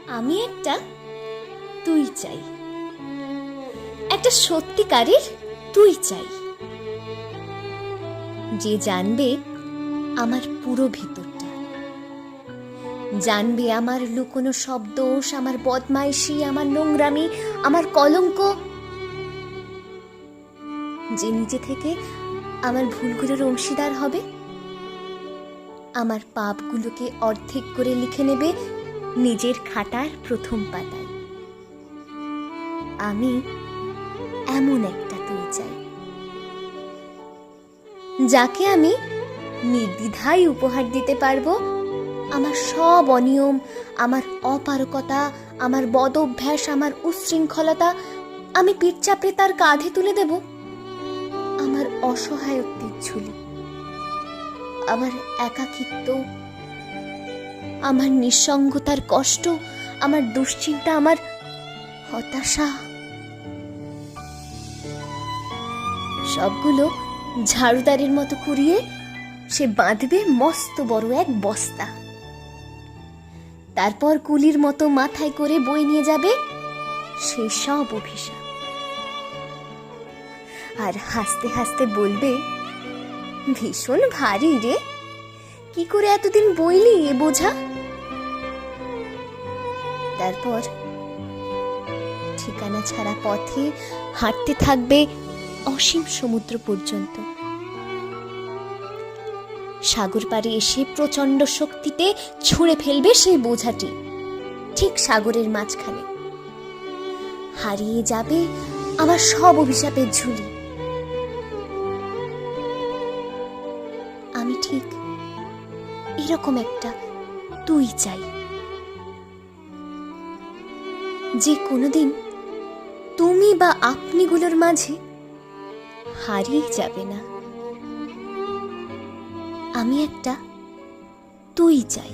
আমি একটা তুই চাই, একটা সত্যিকারের তুই চাই, যে জানবে আমার পুরো ভিতরটা, জানবে আমার লুকোনো সব দোষ, আমার বদমাইশি, আমার নোংরামি, আমার কলঙ্ক, যে নিজে থেকে আমার ভুলগুলোর অংশীদার হবে, আমার পাপগুলোকে অর্ধেক করে লিখে নেবে নিজের খাতার প্রথম পাতায়। আমি এমন একটা তুই চাই, যাকে আমি নির্দ্বিধায় উপহার দিতে পারবো আমার সব অনিয়ম, আমার অপারকতা, আমার বদ অভ্যাস, আমার উচ্ছৃঙ্খলতা। আমি পিঠ চাপড়ে তার কাঁধে তুলে দেব আমার অসহায়ত্বের ঝুলি, আমার একাকিত্ব, আমার নিঃসঙ্গতার কষ্ট, আমার দুশ্চিন্তা, আমার হতাশা, সবগুলো ঝাড়ুদারের মতো কুড়িয়ে সে বাঁধবে মস্ত বড় এক বস্তা। তারপর কুলির মতো মাথায় করে বয়ে নিয়ে যাবে সেই সব অভিশাপ, আর হাসতে হাসতে বলবে, ভীষণ ভারী রে, কি করে এতদিন বইলি এ বোঝা। তারপর ঠিকানা ছাড়া পথে হাঁটতে থাকবে অসীম সমুদ্র পর্যন্ত। সাগর পাড়ে এসে প্রচন্ড শক্তিতে ছুঁড়ে ফেলবে সেই বোঝাটি ঠিক সাগরের মাঝখানে। হারিয়ে যাবে আমার সব অভিশাপের ঝুলি। আমি ঠিক এরকম একটা তুই চাই, যে কোনোদিন তুমি বা আপনিগুলোর মাঝে হারিয়ে যাবে না। আমি একটা তুই চাই।